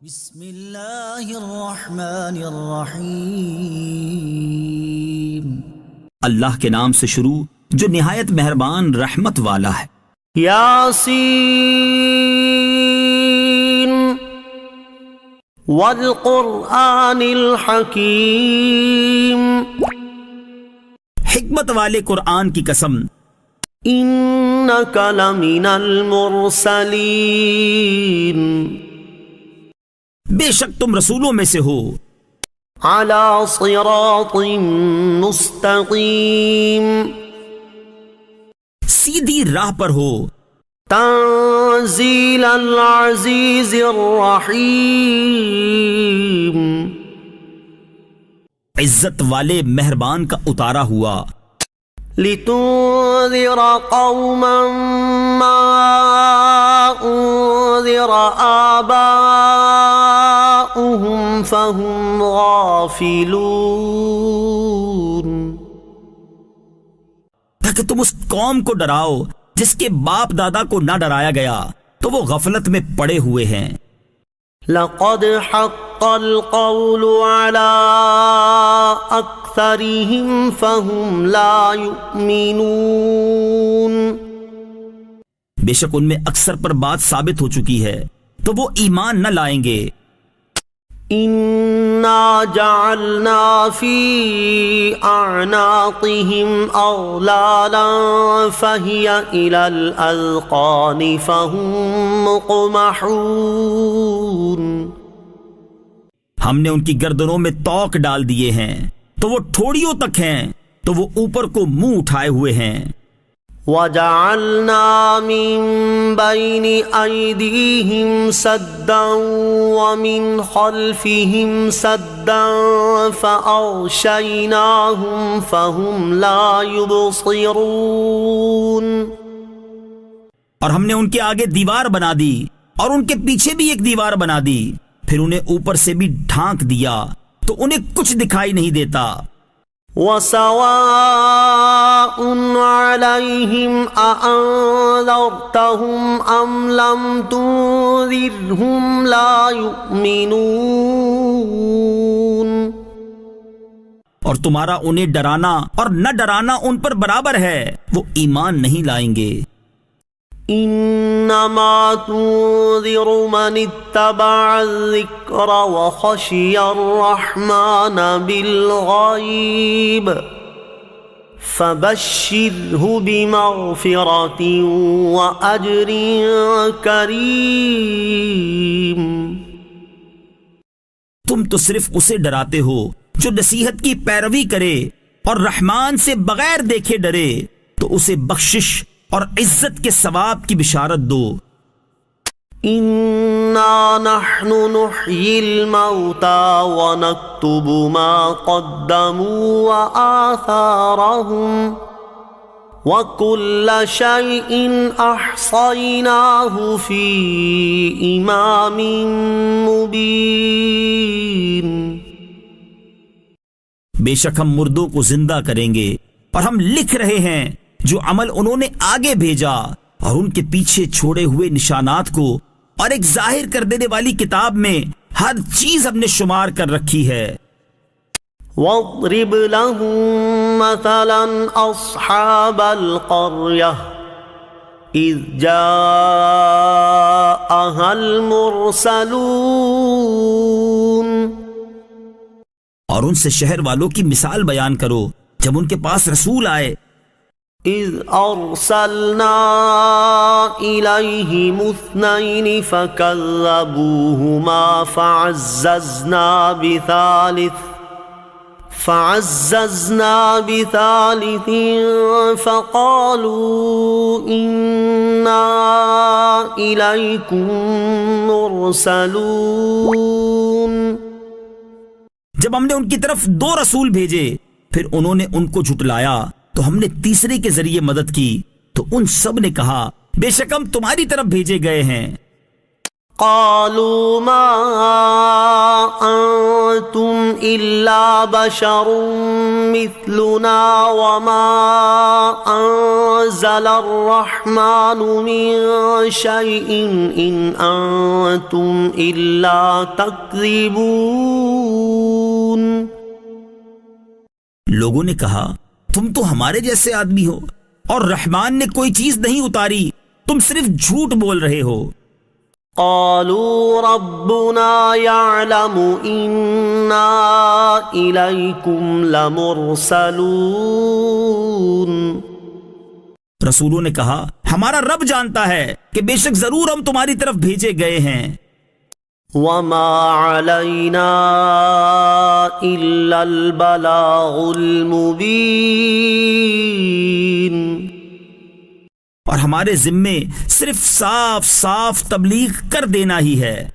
بسم اللہ الرحمن الرحیم، اللہ کے نام سے شروع جو نہایت مہربان رحمت والا ہے۔ یاسین والقرآن الحکیم، حکمت والے قرآن کی قسم، انک لمن المرسلین، بے شک تم رسولوں میں سے ہو، علی صراط مستقیم، سیدھی راہ پر ہو، تنزیل العزیز الرحیم، عزت والے مہربان کا اتارا ہوا، لتنذر قوما ما انذر آباؤهم فهم غافلون، تاکہ تم اس قوم کو ڈراؤ جس کے باپ دادا کو نہ ڈرایا گیا تو وہ غفلت میں پڑے ہوئے ہیں۔ لقد حق القول على اکثرهم فهم لا يؤمنون، بے شک ان میں اکثر پر بات ثابت ہو چکی ہے تو وہ ایمان نہ لائیں گے۔ انا جعلنا فی اعناقهم اغلالا فہی الى الاذقان فهم مقمحون، ہم نے ان کی گردنوں میں توق ڈال دیے ہیں تو وہ ٹھوڑیوں تک ہیں تو وہ اوپر کو منہ اٹھائے ہوئے ہیں۔ وَجَعَلْنَا مِن بَيْنِ أَيْدِيهِمْ سَدًّا وَمِنْ خَلْفِهِمْ سَدًّا فَأَغْشَيْنَاهُمْ فَهُمْ لَا يُبْصِرُونَ، اور ہم نے ان کے آگے دیوار بنا دی اور ان کے پیچھے بھی ایک دیوار بنا دی، پھر انہیں اوپر سے بھی ڈھانک دیا تو انہیں کچھ دکھائی نہیں دیتا۔ وَسَوَاءٌ عَلَيْهِمْ أَأَنذَرْتَهُمْ أَمْ لَمْ تُنذِرْهُمْ لَا يُؤْمِنُونَ، اور تمہارا انہیں ڈرانا اور نہ ڈرانا ان پر برابر ہے، وہ ایمان نہیں لائیں گے۔ انما تنذر من اتبع الذکر وخشی الرحمن بالغیب فبشرہ بمغفرۃ واجر کریم، تم تو صرف اسے ڈراتے ہو جو نصیحت کی پیروی کرے اور رحمان سے بغیر دیکھے ڈرے، تو اسے بخشش اور عزت کے ثواب کی بشارت دو۔ انا نحن نحیی الموتى ونکتب ما قدموا وآثارهم وكل شيء احصیناہ فی امام مبین، بے شک ہم مردوں کو زندہ کریں گے اور ہم لکھ رہے ہیں جو عمل انہوں نے آگے بھیجا اور ان کے پیچھے چھوڑے ہوئے نشانات کو، اور ایک ظاہر کر دینے والی کتاب میں ہر چیز ہم نے شمار کر رکھی ہے۔ وَاضْرِبْ لَهُم مَّثَلًا أَصْحَابَ الْقَرْيَةِ إِذْ جَاءَهَا الْمُرْسَلُونَ، اور ان سے شہر والوں کی مثال بیان کرو جب ان کے پاس رسول آئے۔ اذ ارسلنا الیہم اثنین فکذبوہما فعززنا بثالث فقالوا انا الیکم مرسلون، جب ہم نے ان کی طرف 2 رسول بھیجے پھر انہوں نے ان کو جھٹلایا تو ہم نے تیسرے کے ذریعے مدد کی، تو ان سب نے کہا بے شک ہم تمہاری طرف بھیجے گئے ہیں۔ قالوا ما انتم إلا بشر مثلنا وما أنزل الرحمن من شيء إن أنتم إلا تكذبون. لوگوں نے کہا تم تو ہمارے جیسے آدمی ہو اور رحمان نے کوئی چیز نہیں اتاری، تم صرف جھوٹ بول رہے ہو. قالوا ربنا يعلم إنا إليكم لمرسلون. رسولوں نے کہا ہمارا رب جانتا ہے کہ بے شک ضرور ہم تمہاری طرف بھیجے گئے ہیں. وما علينا إلا البلاغ المبين. اور ہمارے ذمے صرف صاف صاف تبلیغ کر دینا ہی ہے.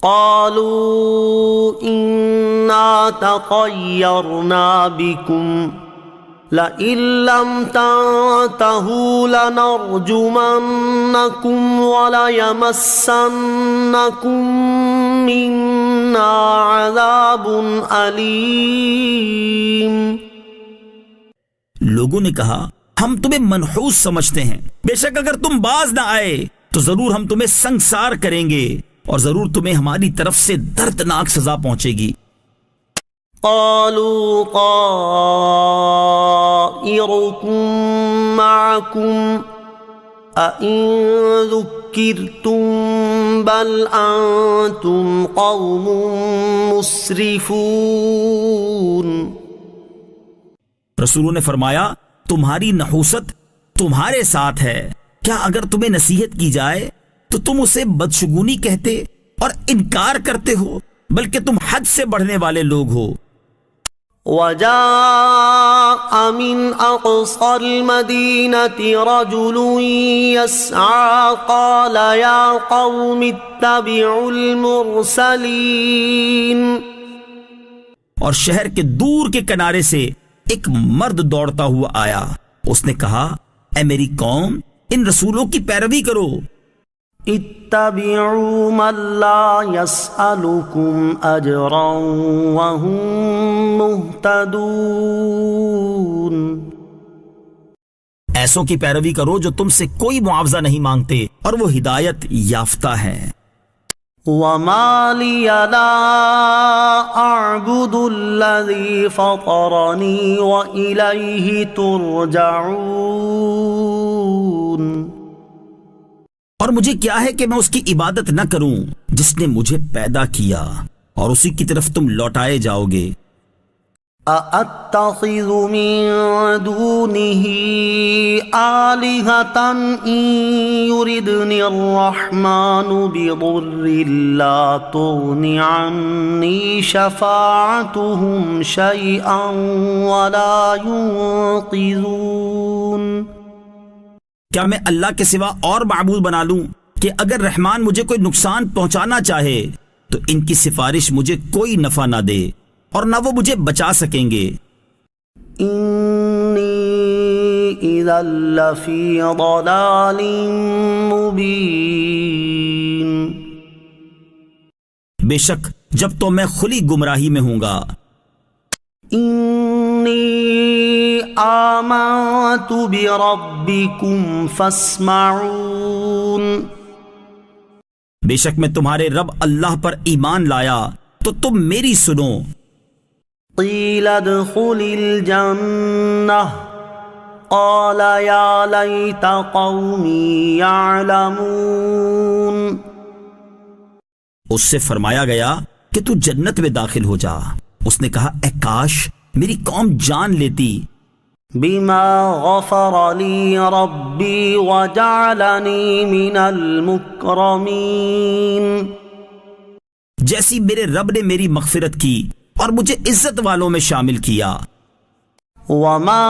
قالوا إنا تطيرنا بكم لئن لم تنتهوا لنرجمنكم وليمسنكم منا عذاب أليم. لوگوں نے کہا ہم تمہیں منحوس سمجھتے ہیں، بے شک اگر تم باز نہ آئے تو ضرور ہم تمہیں سنگسار کریں گے اور ضرور تمہیں ہماری طرف سے دردناک سزا پہنچے گی. قالوا طائركم معكم أئن ذكرتم بل أنتم قوم مسرفون. رسولوں نے فرمایا تمہاری نحوست تمہارے ساتھ ہے، کیا اگر تمہیں نصیحت کی جائے تو تم اسے بدشگونی کہتے اور انکار کرتے ہو، بلکہ تم حد سے بڑھنے والے لوگ ہو. وجاء من أقصى المدينة رجل يسعى قال يا قوم اتبعوا المرسلين. اور شہر کے دور کے کنارے سے ایک مرد دوڑتا ہوا آیا، اس نے کہا اے میری قوم ان رسولوں کی پیروی کرو. اتبعوا من لا يسألكم أجرا وهم مهتدون. ایسوں کی پیروی کرو جو تم سے کوئی معاوضہ نہیں مانگتے اور وہ ہدایت یافتہ ہیں. وما لي لا أعبد الذي فطرني وإليه ترجعون. اور مجھے کیا ہے کہ میں اس کی عبادت نہ کروں جس نے مجھے پیدا کیا اور اسی کی طرف تم لوٹائے جاؤ گے. أأتخذ من دونه آلهة إن يردني الرحمن بضر لا تغن عني شفاعتهم شيئا ولا ينقذون. کیا میں اللہ کے سوا اور معبود بنا لوں کہ اگر رحمان مجھے کوئی نقصان پہنچانا چاہے تو ان کی سفارش مجھے کوئی نفع نہ دے اور نہ وہ مجھے بچا سکیں گے. انی اذا لفی ضلال مبین. بے شک جب تو میں کھلی گمراہی میں ہوں گا. انی آمنت بربکم فاسمعون. بے شک میں تمہارے رب اللہ پر ایمان لایا تو تم میری سنو. قیل ادخل الجنہ قال یا لیت قومی یعلمون. اس سے فرمایا گیا کہ تو جنت میں داخل ہو جا. اس نے کہا اے کاش میری قوم جان لیتی. بما غفر لی ربی وجعلنی من المکرمین. جیسی میرے رب نے میری مغفرت کی اور مجھے عزت والوں میں شامل کیا. وما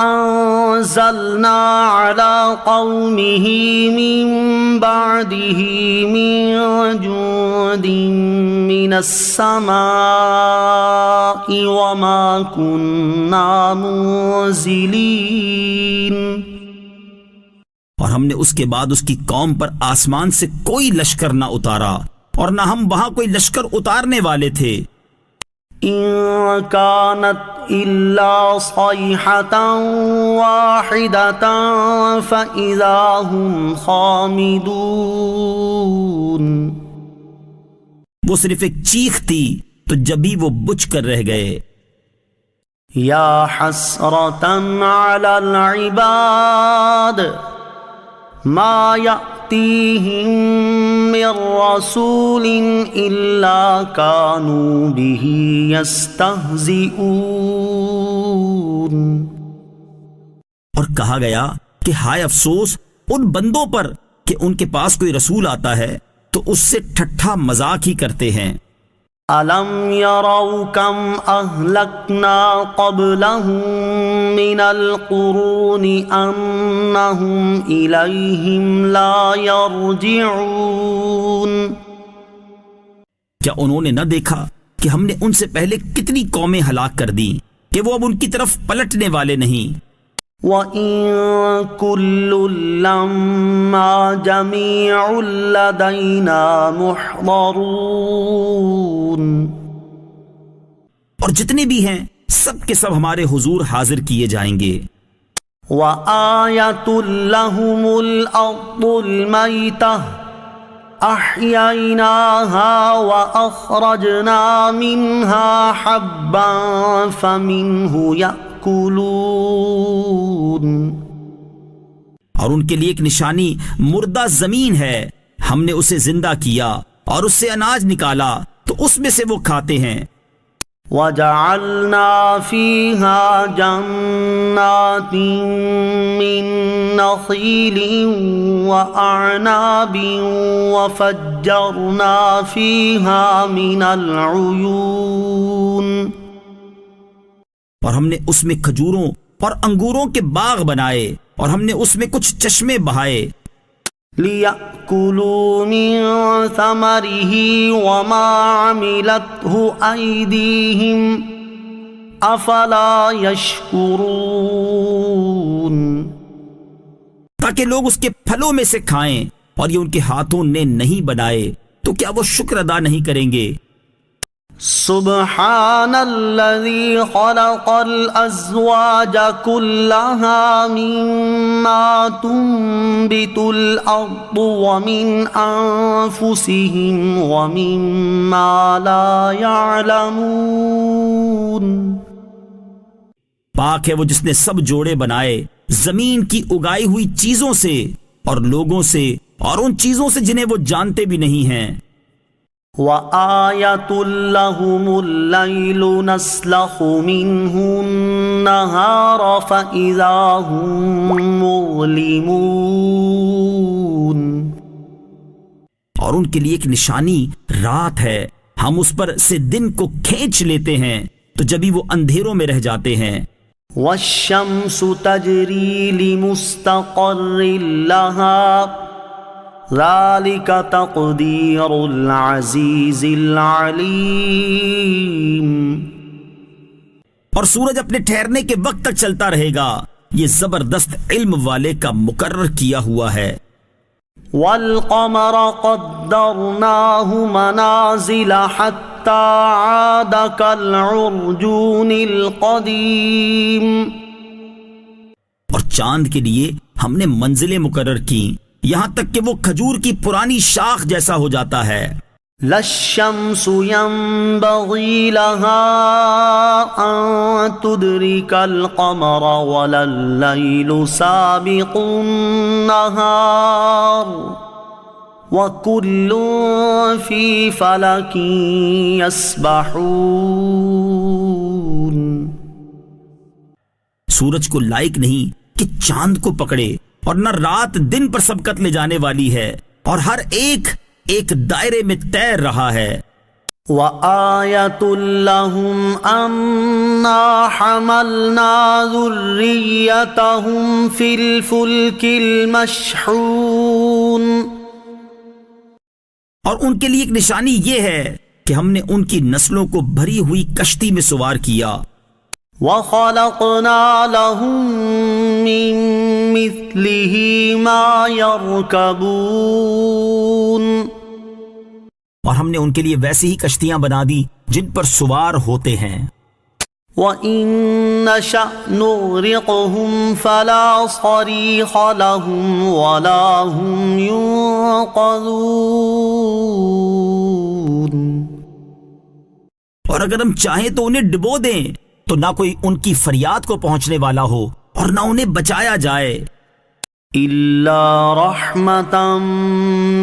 انزلنا على قومه من بعده من جند من السماء وما كنا منزلين. اور ہم نے اس کے بعد اس کی قوم پر آسمان سے کوئی لشکر نہ اتارا اور نہ ہم وہاں کوئی لشکر اتارنے والے تھے. إن كانت إلا صيحة واحدة فإذا هم خامدون. وہ صرف ایک چیخ تھی تو جبھی وہ بجھ کر رہ گئے. یا حسرة على العباد ما يأتيهم من رسول إلا كانوا به يستهزئون. اور کہا گیا کہ ہائے افسوس ان بندوں پر کہ ان کے پاس کوئی رسول آتا ہے تو اس سے ٹھٹھا مذاق ہی کرتے ہیں. أَلَمْ يَرَوْا كَمْ أَهْلَكْنَا قَبْلَهُمْ مِنَ الْقُرُونِ أَنَّهُمْ إِلَيْهِمْ لَا يَرْجِعُونَ. کیا انہوں نے نہ دیکھا کہ ہم نے ان سے پہلے کتنی قومیں ہلاک کر دی کہ وہ اب ان کی طرف پلٹنے والے نہیں. وَإِن كُلٌّ لَّمَّا جَمِيعٌ لَّدَيْنَا مُحْضَرُونَ. اور جتنے بھی ہیں سب کے سب ہمارے حضور حاضر کیے جائیں گے. وَآيَةٌ لَّهُمُ الْأَرْضُ الْمَيْتَةُ أَحْيَيْنَاهَا وَأَخْرَجْنَا مِنْهَا حَبًّا فَمِنْهُ يَأْكُلُونَ. اور ان کے لیے ایک نشانی مردہ زمین ہے، ہم نے اسے زندہ کیا اور اس سے اناج نکالا تو اس میں سے وہ کھاتے ہیں. وَجَعَلْنَا فِيهَا جَنَّاتٍ مِّن نَّخِيلٍ وَأَعْنَابٍ وَفَجَّرْنَا فِيهَا مِنَ الْعُيُونِ. اور ہم نے اس میں کھجوروں اور انگوروں کے باغ بنائے اور ہم نے اس میں کچھ چشمے بہائے. لِيَأْكُلُوا مِن ثَمَرِهِ وَمَا عَمِلَتْهُ أَيْدِيهِمْ أَفَلَا يَشْكُرُونَ. تاکہ لوگ اس کے پھلوں میں سے کھائیں اور یہ ان کے ہاتھوں نے نہیں بنائے تو کیا وہ شکر ادا نہیں کریں گے. سبحان الذي خلق الأزواج كلها مما تنبت الأرض ومن أنفسهم ومما لا يعلمون. پاک ہے وہ جس نے سب جوڑے بنائے زمین کی اگائی ہوئی چیزوں سے اور لوگوں سے اور ان چیزوں سے جنہیں وہ جانتے بھی نہیں ہیں. وَآيَةٌ لَّهُمُ اللَّيْلُ نَسْلَخُ مِنْهُ النَّهَارَ فَإِذَا هُم مُظْلِمُونَ. اور ان کے لیے ایک نشانی رات ہے، ہم اس پر سے دن کو کھینچ لیتے ہیں تو جبھی وہ اندھیروں میں رہ جاتے ہیں. وَالشَّمْسُ تَجْرِي لِمُسْتَقَرٍّ لَّهَا ذَلِكَ تَقْدِيرُ الْعَزِيزِ الْعَلِيمِ. اور سورج اپنے ٹھہرنے کے وقت تک چلتا رہے گا، یہ زبردست علم والے کا مقرر کیا ہوا ہے. وَالْقَمَرَ قَدَّرْنَاهُ مَنَازِلَ حَتَّى عَادَ كَالْعُرْجُونِ الْقَدِيمِ. اور چاند کے لیے ہم نے منزلیں مقرر کی یہاں تک کہ وہ کھجور کی پرانی شاخ جیسا ہو جاتا ہے. لا الشمس ينبغي لها أن تدرك القمر ولا الليل سابق النهار وكل في فلك يسبحون. سورج کو لائق نہیں کہ چاند کو پکڑے اور نہ رات دن پر سبقت لے جانے والی ہے اور ہر ایک ایک دائرے میں تیر رہا ہے. وَآيَةٌ لَّهُمْ أَنَّا حَمَلْنَا ذُرِّيَّتَهُمْ فِي الْفُلْكِ الْمَشْحُونِ. اور ان کے لیے ایک نشانی یہ ہے کہ ہم نے ان کی نسلوں کو بھری ہوئی کشتی میں سوار کیا. وَخَلَقْنَا لَهُم مِّن مِّثْلِهِ مَا يَرْكَبُونَ. اور ہم نے ان کے لیے ویسی ہی کشتیاں بنا دی جن پر سوار ہوتے ہیں۔ وَإِن نَّشَأْ نُغْرِقْهُمْ فَلَا صَرِيخَ لَهُمْ وَلَا هُمْ يُنقَذُونَ۔ اور اگر ہم چاہیں تو انہیں ڈبو دیں تو نہ کوئی ان کی فریاد کو پہنچنے والا ہو اور نہ انہیں بچایا جائے۔ إِلَّا رَحْمَةً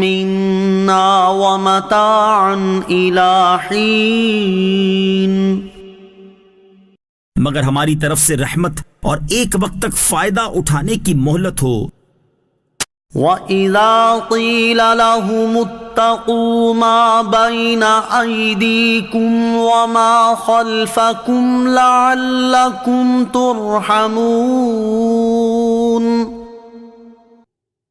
مِّنَّا وَمَتَاعًا إِلَى حِينٍ، مگر ہماری طرف سے رحمت اور ایک وقت تک فائدہ اٹھانے کی مہلت ہو۔ وَإِذَا قِيلَ لَهُمُ اتَّقُوا مَا بَيْنَ أَيْدِيكُمْ وَمَا خَلْفَكُمْ لَعَلَّكُمْ تُرْحَمُونَ،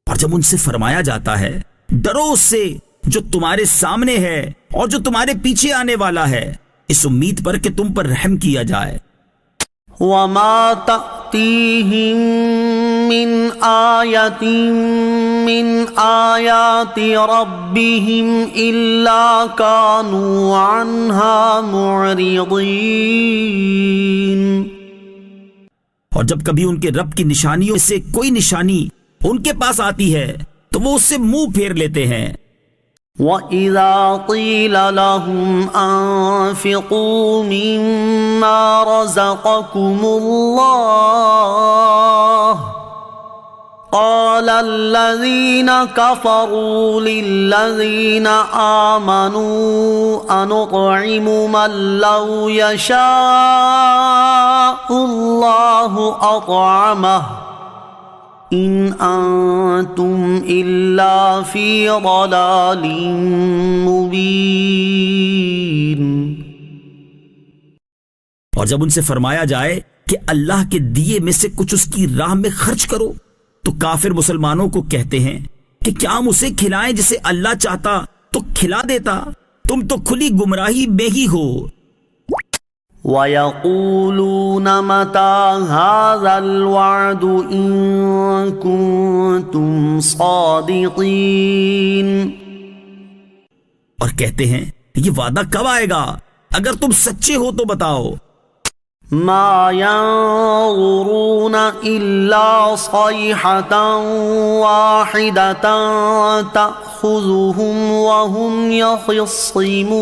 اور جب ان سے فرمایا جاتا ہے ڈرو اس سے جو تمہارے سامنے ہے اور جو تمہارے پیچھے آنے والا ہے، اس امید پر کہ تم پر رحم کیا جائے۔ وَمَا تَأْتِيهِم مِّنْ آيَةٍ مِّنْ آيَاتِ رَبِّهِمْ إِلَّا كَانُوا عَنْهَا مُعْرِضِينَ، اور جب کبھی ان کے رب کی نشانیوں سے کوئی نشانی ان کے پاس آتی ہے تو وہ اس سے منہ پھیر لیتے ہیں۔ وَإِذَا قِيلَ لَهُمْ أَنفِقُوا مِمَّا رَزَقَكُمُ اللَّهُ قَالَ الَّذِينَ كَفَرُوا لِلَّذِينَ آمَنُوا أَنُطْعِمُ مَن لَّوْ يَشَاءُ اللَّهُ أَطْعَمَهُ إِنْ أَنْتُمْ إِلَّا فِي ضَلَالٍ مُبِينٍ۔ اور جب ان سے فرمایا جائے کہ اللہ کے دیے میں سے کچھ اس کی راہ میں خرچ کرو تو کافر مسلمانوں کو کہتے ہیں کہ کیا ہم اسے کھلائیں جسے اللہ چاہتا تو کھلا دیتا، تم تو کھلی گمراہی میں ہی ہو۔ وَيَقُولُونَ مَتَى هَذَا الْوَعْدُ إِن كُنتُمْ صَادِقِينَ، اور کہتے ہیں یہ وعدہ کب آئے گا، اگر تم سچے ہو تو بتاؤ۔ مَا يَنظُرُونَ إِلَّا صَيْحَةً وَاحِدَةً تَأْخُذُهُمْ وَهُمْ يَخِصِّمُونَ،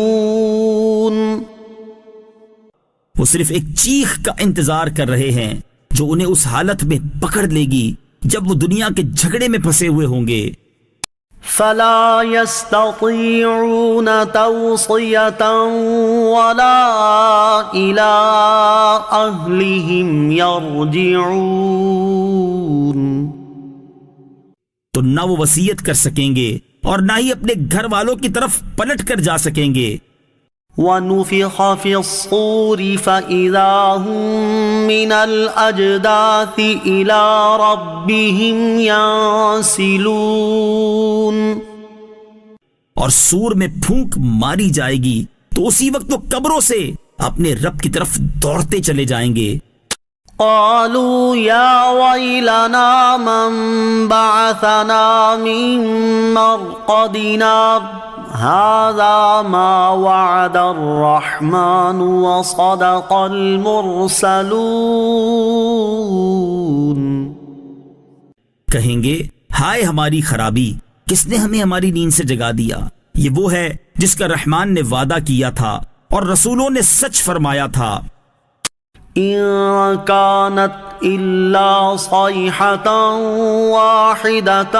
وہ صرف ایک چیخ کا انتظار کر رہے ہیں جو انہیں اس حالت میں پکڑ لے گی جب وہ دنیا کے جھگڑے میں پھنسے ہوئے ہوں گے۔ فَلَا يَسْتَطِيعُونَ تَوْصِيَةً وَلَا إِلَىٰ أَهْلِهِمْ يَرْجِعُونَ، تو نہ وہ وصیت کر سکیں گے اور نہ ہی اپنے گھر والوں کی طرف پلٹ کر جا سکیں گے۔ وَنُفِخَ فِي الصُّورِ فَإِذَا هُم مِّنَ الْأَجْدَاثِ إِلَىٰ رَبِّهِمْ يَنسِلُونَ، اور سور میں پھونک ماری جائے گی تو اسی وقت وہ قبروں سے اپنے رب کی طرف دوڑتے چلے جائیں گے۔ قالوا يا ويلنا من بعثنا من مرقدنا هذا ما وعد الرحمن وصدق المرسلون، کہیں گے ہائے ہماری خرابی، کس نے ہمیں ہماری نیند سے جگا دیا، یہ وہ ہے جس کا رحمان نے وعدہ کیا تھا اور رسولوں نے سچ فرمایا تھا۔ إن كانت إلا صيحة واحدة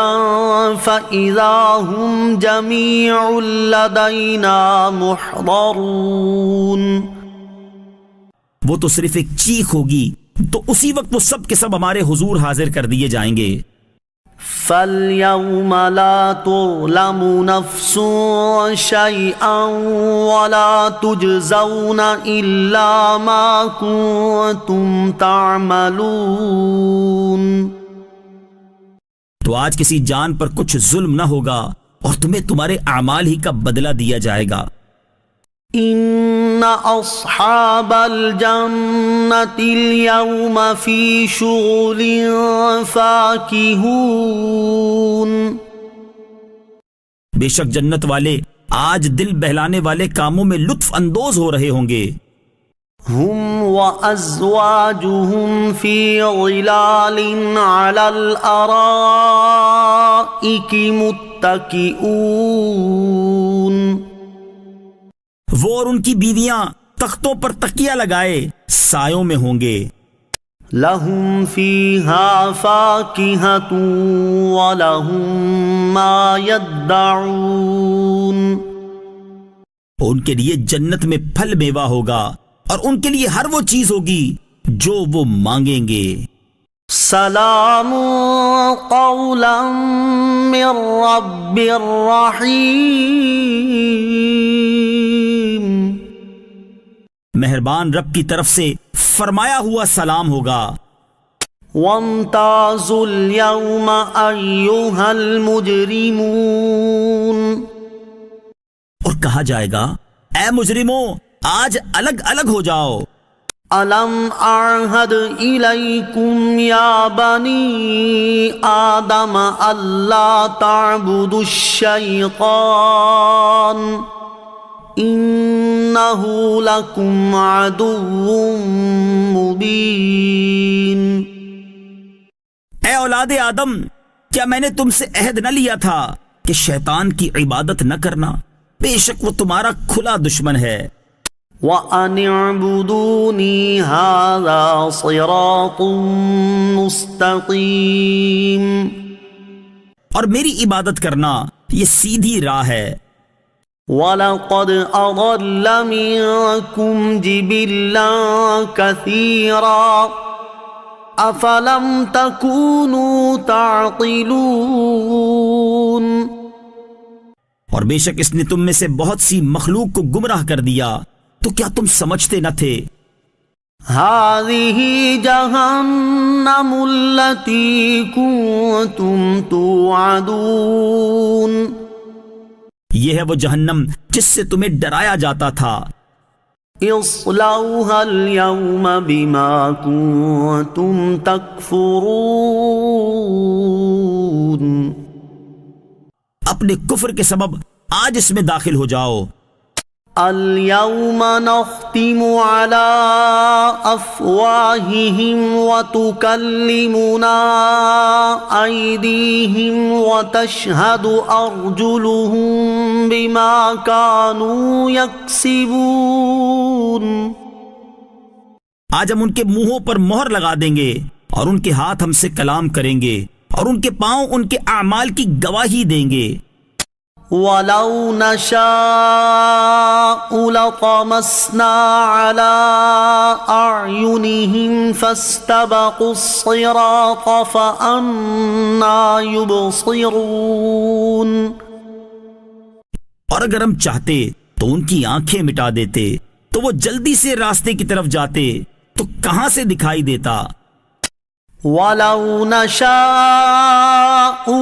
فإذا هم جميع لدينا محضرون، وہ تو صرف ایک چیخ ہوگی تو اسی وقت وہ سب کے سب ہمارے حضور حاضر کر دیے جائیں گے۔ فَالْيَوْمَ لَا تُظْلَمُ نَفْسٌ شَيْئًا وَلَا تُجْزَوْنَ إِلَّا مَا كُنتُمْ تَعْمَلُونَ، تو آج کسی جان پر کچھ ظلم نہ ہوگا اور تمہیں تمہارے اعمال ہی کا بدلہ دیا جائے گا۔ إن أصحاب الجنة اليوم في شغل فاكهون، بے شک جنت والے آج دل بہلانے والے کاموں میں لطف اندوز ہو رہے ہوں گے. هم وأزواجهم في ظلال على الأرائك متكئون. وہ اور ان کی بیویاں تختوں پر تکیہ لگائے سایوں میں ہوں گے. لهم فيها فاكهة ولهم ما يدعون. ان کے لیے جنت میں پھل میوہ ہوگا اور ان کے لیے ہر وہ چیز ہوگی جو وہ مانگیں گے. سلام قولا من رب الرحیم. مہربان رب کی طرف سے فرمایا ہوا سلام ہوگا. وامتازوا اليوم أيها المجرمون. اور کہا جائے گا اے مجرموں آج الگ الگ ہو جاؤ. ألم أعهد إليكم يا بني آدم ألا تعبدوا الشيطان إنه لكم عدو مبين. اے اولاد آدم کیا میں نے تم سے عہد نہ لیا تھا کہ شیطان کی عبادت نہ کرنا؟ بے شک وہ تمہارا کھلا دشمن ہے. وَأَنِ اعْبُدُونِي هَذَا صِرَاطٌ مُسْتَقِيمٌ. اور میری عبادت کرنا یہ سیدھی راہ ہے. وَلَقَدْ أَضَلَّ مِنكُمْ جِبِلًّا كَثِيرًا أَفَلَمْ تَكُونُوا تَعْقِلُونَ. اور بے شک اس نے تم میں سے بہت سی مخلوق کو گمراہ کر دیا تو کیا تم سمجھتے نہ تھے؟ هذه جهنم التي كنتم توعدون. یہ ہے وہ جہنم جس سے تمہیں ڈرایا جاتا تھا. اصلوها اليوم بما كنتم تكفرون. اپنے کفر کے سبب آج اس میں داخل ہو جاؤ. اليوم نختم على افواههم وتكلمنا ايديهم وتشهد ارجلهم بما كانوا يكسبون. آج ہم ان کے منہوں پر مہر لگا دیں گے اور ان کے ہاتھ ہم سے کلام کریں گے اور ان کے پاؤں ان کے اعمال کی گواہی دیں گے. وَلَوْ نَشَاءُ لَطَمَسْنَا عَلَىٰ أَعْيُنِهِمْ فَاسْتَبَقُوا الصِّرَاطَ فَأَنَّىٰ يُبْصِرُونَ. اور اگر ہم چاہتے تو ان کی آنکھیں مٹا دیتے تو وہ جلدی سے راستے کی طرف جاتے تو کہاں سے دکھائی دیتا. وَلَوْ نَشَاءُ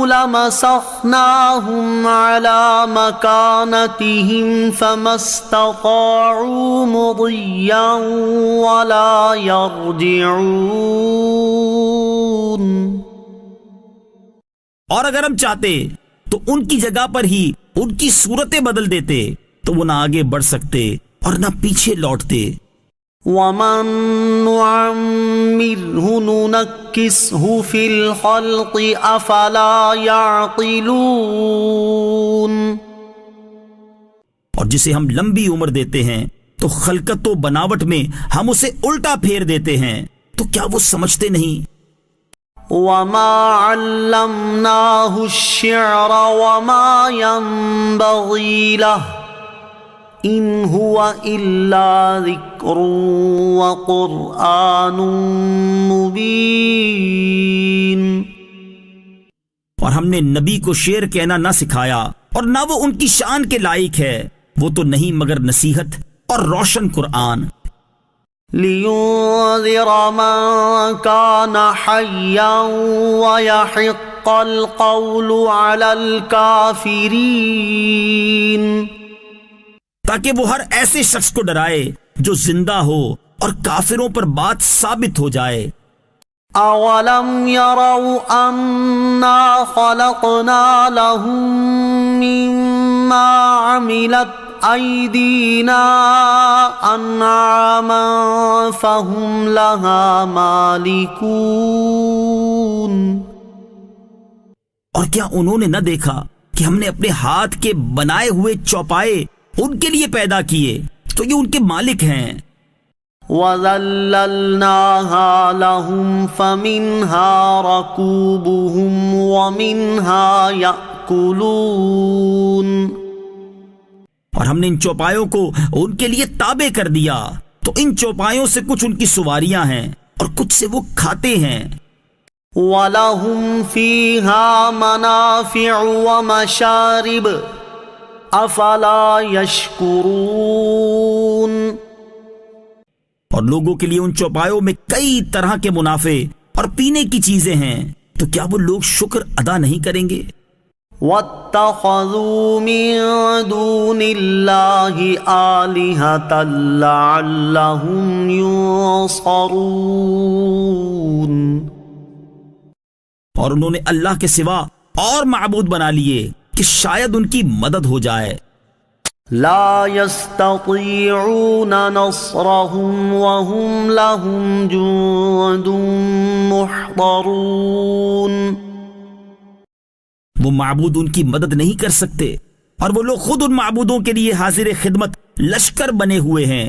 لَمَسَخْنَاهُمْ عَلَىٰ مَكَانَتِهِمْ فَمَا اسْتَطَاعُوا مُضِيًّا وَلَا يَرْجِعُونَ. اور اگر ہم چاہتے تو ان کی جگہ پر ہی ان کی صورتیں بدل دیتے تو وہ نہ آگے بڑھ سکتے اور نہ پیچھے لوٹتے. وَمَن نُعَمِّرْهُ نُنَكِّسْهُ فِي الْخَلْقِ أَفَلَا يَعْقِلُونَ. اور جسے ہم لمبی عمر دیتے ہیں تو خلقت و بناوٹ میں ہم اسے الٹا پھیر دیتے ہیں تو کیا وہ سمجھتے نہیں؟ وَمَا عَلَّمْنَاهُ الشِّعْرَ وَمَا يَنبَغِي لَهُ إِنْ هُوَ إِلَّا ذِكْرٌ وَقُرْآنٌ مُبِينٌ. اور ہم نے نبی کو شعر کہنا نہ سکھایا اور نہ وہ ان کی شان کے لائق ہے. وہ تو نہیں مگر نصیحت اور روشن قرآن. لِيُنذِرَ مَن كَانَ حَيًّا وَيَحِقَّ الْقَوْلُ عَلَى الْكَافِرِينَ. تاکہ وہ ہر ایسے شخص کو ڈرائے جو زندہ ہو اور کافروں پر بات ثابت ہو جائے. اولم يروا انا خلقنا لهم ما عملت أيدينا أنعاما فهم لها مالكون. اور کیا انہوں نے نہ دیکھا کہ ہم نے اپنے ہاتھ کے بنائے ہوئے چوپائے ان کے لیے پیدا کیے تو یہ ان کے مالک ہیں. وَذَلَّلْنَاهَا لَهُمْ فَمِنْهَا رَكُوبُهُمْ وَمِنْهَا يَأْكُلُونَ. اور ہم نے ان چوپایوں کو ان کے لیے تابع کر دیا تو ان چوپایوں سے کچھ ان کی سواریاں ہیں اور کچھ سے وہ کھاتے ہیں. وَلَهُمْ فِيهَا مَنَافِعُ وَمَشَارِبُ أَفَلَا يَشْكُرُونَ. اور لوگوں کے لیے ان چوپایوں میں کئی طرح کے منافع اور پینے کی چیزیں ہیں تو کیا وہ لوگ شکر ادا نہیں کریں گے؟ وَاتَّخَذُوا مِن دُونِ اللَّهِ آلِهَةً لَعَلَّهُمْ يُنصَرُونَ. اور انہوں نے اللہ کے سوا اور معبود بنا لیے کہ شاید ان کی مدد ہو جائے. لا يستطيعون نصرهم وهم لهم جند محضرون. وہ معبود ان کی مدد نہیں کر سکتے اور وہ لوگ خود ان معبودوں کے لیے حاضر خدمت لشکر بنے ہوئے ہیں.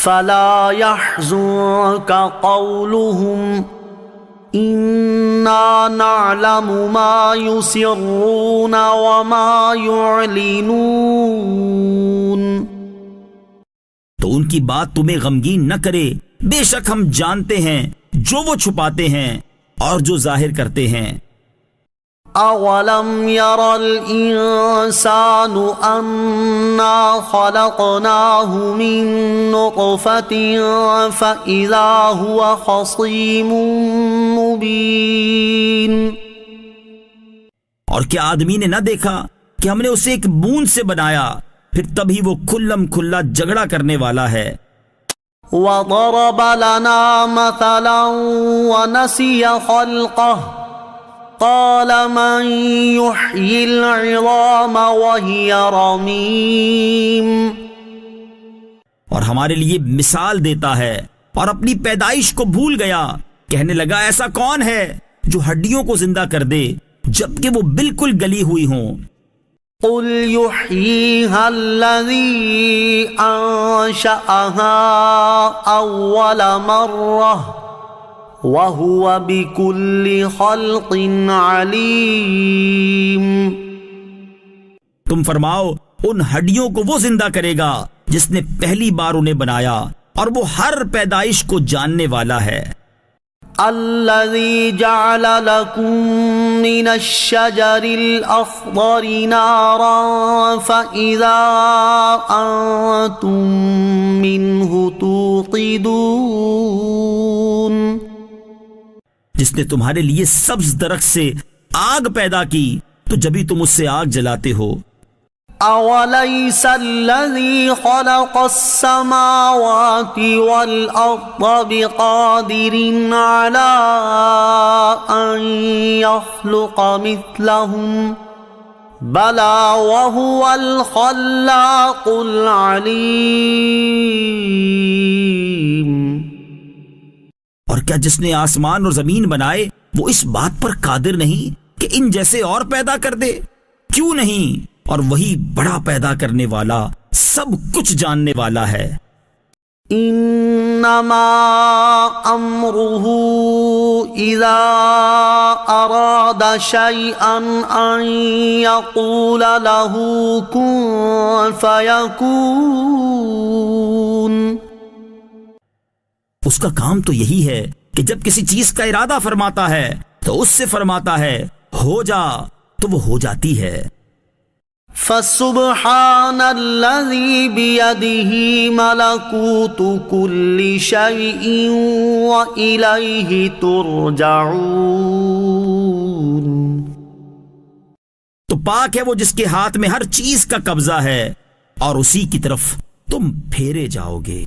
فلا يحزنك قولهم إنا نعلم ما يسرون وما يعلنون. تو ان کی بات تمہیں غمگین نہ کرے، بے شک ہم جانتے ہیں جو وہ چھپاتے ہیں اور جو ظاہر کرتے ہیں. أولم ير الإنسان أنا خلقناه من نطفة فإذا هو خصيم مبين. اور کیا آدمی نے نہ دیکھا کہ ہم نے اسے ایک بوند سے بنایا پھر تبھی وہ کھلم کھلا جھگڑا کرنے والا ہے. وضرب لنا مثلا ونسي خلقه قال من يحيي العظام وهي رميم. اور ہمارے لیے مثال دیتا ہے اور اپنی پیدائش کو بھول گیا، کہنے لگا ایسا کون ہے جو ہڈیوں کو زندہ کر دے جبکہ وہ بالکل گلی ہوئی ہوں. قل يحييها الذي أنشأها أول مرة وَهُوَ بِكُلِّ خَلْقٍ عَلِيمٌ. تم فرماؤ ان ہڈیوں کو وہ زندہ کرے گا جس نے پہلی بار انہیں بنایا اور وہ ہر پیدائش کو جاننے والا ہے. الَّذِي جَعَلَ لَكُم مِّنَ الشَّجَرِ الْأَخْضَرِ نَارًا فَإِذَا أَنتُم مِّنْهُ تُوقِدُونَ. جس نے تمہارے لیے سبز درخت سے آگ پیدا کی تو جبھی تم اس سے آگ جلاتے ہو. أَوَلَيْسَ الَّذِي خَلَقَ السَّمَاوَاتِ وَالْأَرْضَ بِقَادِرٍ عَلَىٰ أَن يَخْلُقَ مِثْلَهُم بَلَىٰ وَهُوَ الْخَلَّاقُ الْعَلِيمُ. اور کیا جس نے آسمان اور زمین بنائے وہ اس بات پر قادر نہیں کہ ان جیسے اور پیدا کر دے؟ کیوں نہیں، اور وہی بڑا پیدا کرنے والا سب کچھ جاننے والا ہے. انما امره اذا اراد شيئا ان يقول له كن فيكون. اس کا کام تو یہی ہے کہ جب کسی چیز کا ارادہ فرماتا ہے تو اس سے فرماتا ہے ہو جا تو وہ ہو جاتی ہے. فسبحان الذي بيده ملكوت كل شيء وإليه ترجعون. تو پاک ہے وہ جس کے ہاتھ میں ہر چیز کا قبضہ ہے اور اسی کی طرف تم پھیرے جاؤ گے.